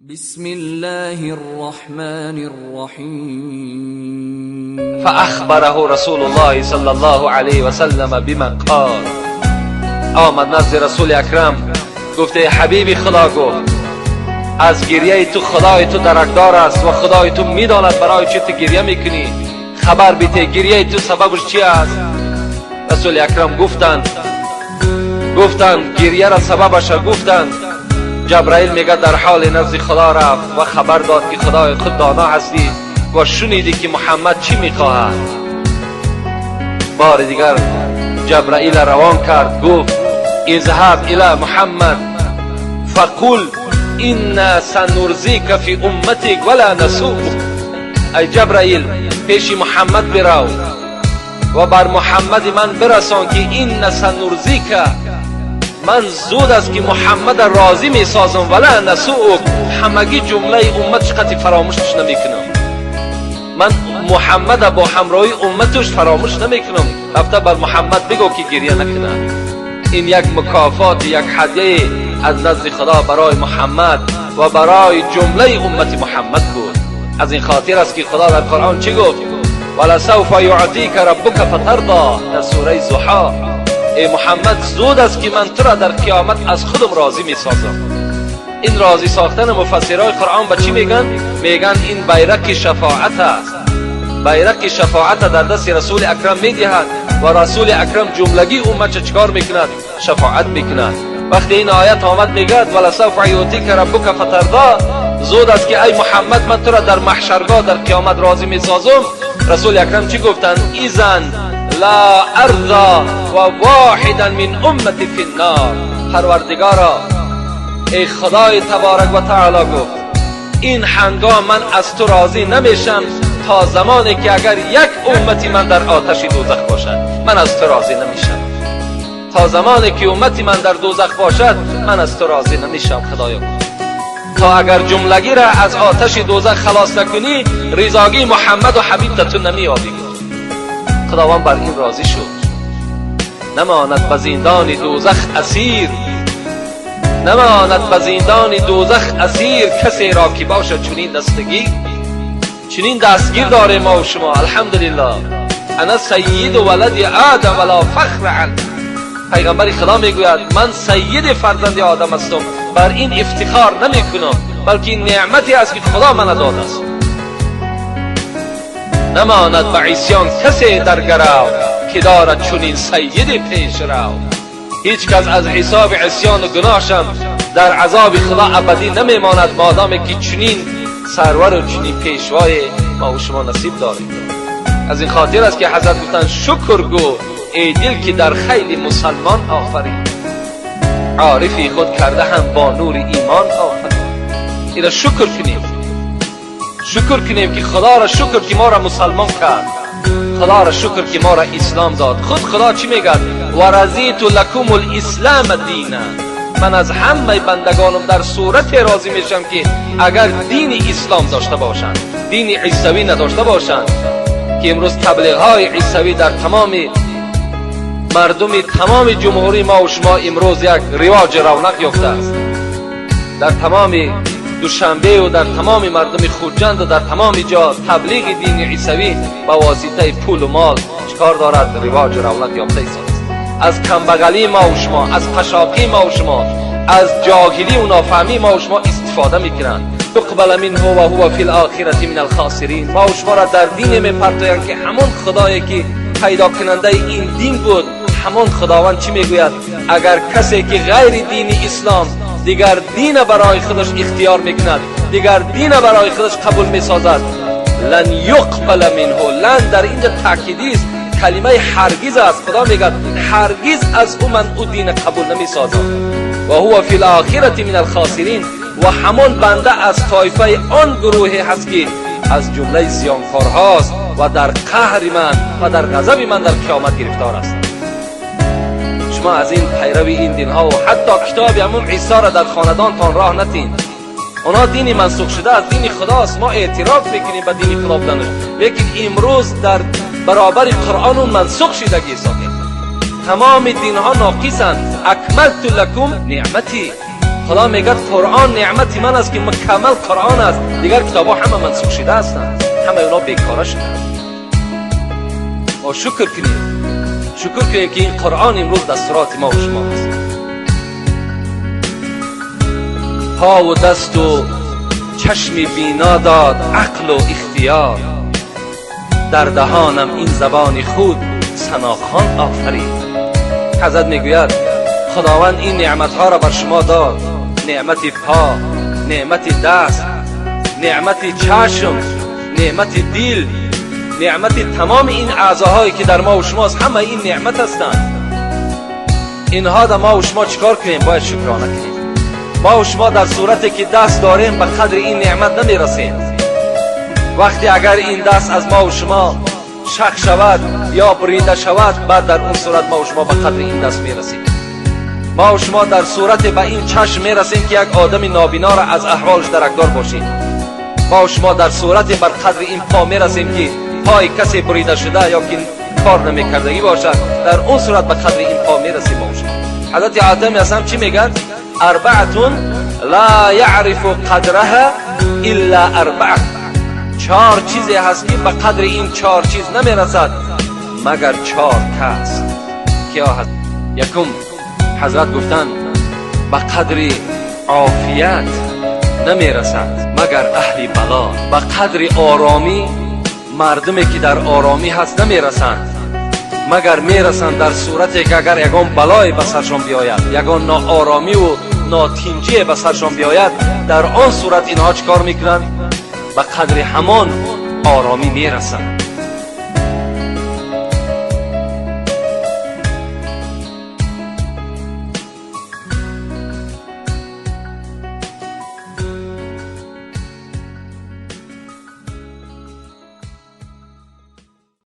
بسم الله الرحمن الرحیم. فاخبره رسول الله صلی الله علیه و سلم بما قال. آمد نزد رسول اکرم گفته حبیبی خدا گفت از گریه تو خدای تو درکدار است و خدای تو میداند برای چی تو گریه میکنی، خبر بیته گریه تو سببش چی است؟ رسول اکرم گفتند گریه را سببش گفتند جبرائیل میگه در حال نزد خدا رفت و خبر داد که خدای خود دانا هستی و شنیدی که محمد چی میخواهد. بار دیگر جبرائیل روان کرد، گفت اذهب الی محمد فقل ان سنرضیک فی امتک ولا نسوءک. ای جبرائیل پیش محمد برو و بر محمد من برسان که این سنرضیک، من زود است که محمد راضی می سازم ولا نسوءک، همگی جمله امت شقتی فراموشش نمیکنم. من محمد با همراهی امتش فراموش نمیکنم. رفته بر محمد بگو که گریه نکنه. این یک مکافات، یک هدیه از نزد خدا برای محمد و برای جمله امت محمد بود. از این خاطر است که خدا در قرآن چی گفت؟ ولسوف یعطیک ربک فترضی، در سوره ضحی. ای محمد زود است که من تو را در قیامت از خودم راضی می سازم. این راضی ساختن مفسرای قرآن به چی میگن؟ میگن این بیرق شفاعت است. بیرق شفاعت در دست رسول اکرم میدهد و رسول اکرم جملگی امت چکار میکند؟ شفاعت میکند. وقتی این آیت آمد میگد ولسوف یعطیک ربک فترضی، زود است که ای محمد من تو را در محشرگاه در قیامت راضی می سازم، رسول اکرم چی گفتند؟ اذن لا ارضا و واحدا من امتی فی النار. پروردگارا ای خدای تبارک و تعالی گفت این هنگام من از تو راضی نمیشم تا زمانی که اگر یک امتی من در آتش دوزخ باشد، من از تو راضی نمیشم. تا زمانی که امتی من در دوزخ باشد من از تو راضی نمیشم خدایا. تا اگر جملگی را از آتش دوزخ خلاص نکنی رضاگی محمد و حبیب تو نمیابی. خداوند بر این راضی شد. نماند به زندان دوزخ اسیر، نماند به زندان دوزخ اسیر کسی را که باشد چنین دستگیر. چنین دستگیر داره ما و شما الحمدلله. انا سید ولد آدم ولا فخر عنه. پیغمبر خدا میگوید من سید فرزند آدم هستم، بر این افتخار نمی کنم، بلکه این نعمتی است که خدا من داده است. نماند به عصیان کسی در گرو که دارد چنین سید پیش رو. هیچ کس از حساب عصیان و گناهشم در عذاب خدا ابدی نمیماند مادامی که چنین سرور و چنین پیشوای ما و شما نصیب داریم. از این خاطر است که حضرت گفتند شکر گو ای دل که در خیل مسلمان آفرید، عارفی خود کرده هم با نور ایمان آفرید. اینا شکر کنیم که خدا را شکر که ما را مسلمان کرد، خدا را شکر که ما را اسلام داد. خود خدا چی میگه؟ و رضیت لکم الاسلام دینا. من از همه بندگانم در صورت راضی میشم که اگر دین اسلام داشته باشند، دین عیسوی نداشته باشند. که امروز تبلیغ های عیسوی در تمام مردم تمام جمهوری ما و شما امروز یک رواج رونق یافته است. در تمام دوشنبه و در تمام مردم خوجند و در تمام جا تبلیغ دین عیسوی با واسطه پول و مال چکار دارد؟ رواج رونق یافته است. از کمبغلی ما و شما، از قشاقی ما و شما، از جاهلی و نافهمی ما و شما استفاده میکنند. تقبل منه و هو فی الاخره من الخاسرین. ما و شما را در دین میپرتایند که همون خدایی که پیدا کننده این دین بود، همون خداوند چی میگوید؟ اگر کسی که غیر دین اسلام دیگر دین برای خودش اختیار میکند، دیگر دین برای خودش قبول میسازد، لن یقبل منه. لن در اینجا تاکیدی است، کلمه هرگز است. خدا میگه هرگز از او من او دین قبول نمیسازم. و هو فی الاخره من الخاسرین. و همون بنده از طایفه آن گروهی هست که از جمله زیانکارهاست و در قهر من و در غضب من در قیامت گرفتار است. شما از این پیروی این دین ها و حتی کتاب همون عیسی را در خاندانتان راه نتین. اونا دینی منسوخ شده از دین خداست. ما اعتراف میکنیم به دین خدا بودنش، لیکن امروز در برابر قرآن اون منسوخ شدگی ساخته. تمام دین ها ناقصند. اکملت لکم نعمتی. خدا میگه قرآن نعمت من است که مکمل قرآن است، دیگر کتاب ها همه منسوخ شده هستند، همه اونا بیکاره شدند. ما شکر کنیم، شکر کنیم که این قرآن امروز دستورات ما و شما است. پا و دست و چشم بینا داد عقل و اختیار، در دهانم این زبان خود ثناخوان آفرید. حضرت میگوید خداوند این نعمتها را بر شما داد، نعمت پا، نعمت دست، نعمت چشم، نعمت دل، نعمت تمام این اعضاهایی که در ما و شماست، همه این نعمت هستند. اینها در ما و شما چیکار کنیم؟ باید شکرانه کنیم. ما و شما در صورتی که دست داریم به قدر این نعمت نمیرسیم. وقتی اگر این دست از ما و شما شق شود یا بریده شود، بعد در اون صورت ما و شما به قدر این دست میرسیم. ما و شما در صورت به این چشم میرسیم که یک آدم نابینا را از احوالش درکدار باشیم. ما و شما در صورت بر قدر این پا میرسیم که پای کسی بریده شده یا که کار نمیکردگی باشد، در اون صورت به قدر این پا میرسیم. ما و شما حضرت عادم هستم چی میگن؟ اربعتون لا یعرف قدرها الا اربعه. 4 چیزی هست که به قدر این 4 چیز نمیرسد مگر 4 کس. کیا هست؟ یکم حضرت گفتن به قدر عافیت نمیرسد مگر اهل بلا. به قدر آرامی مردمی که در آرامی هست نمیرسند مگر میرسند در صورتی که اگر یگان بلای به سرشان بیاید، یگان ناآرامی و ناتینجی به سرشان بیاید، در آن صورت اینها چکار میکنند؟ به قدر همان آرامی میرسند.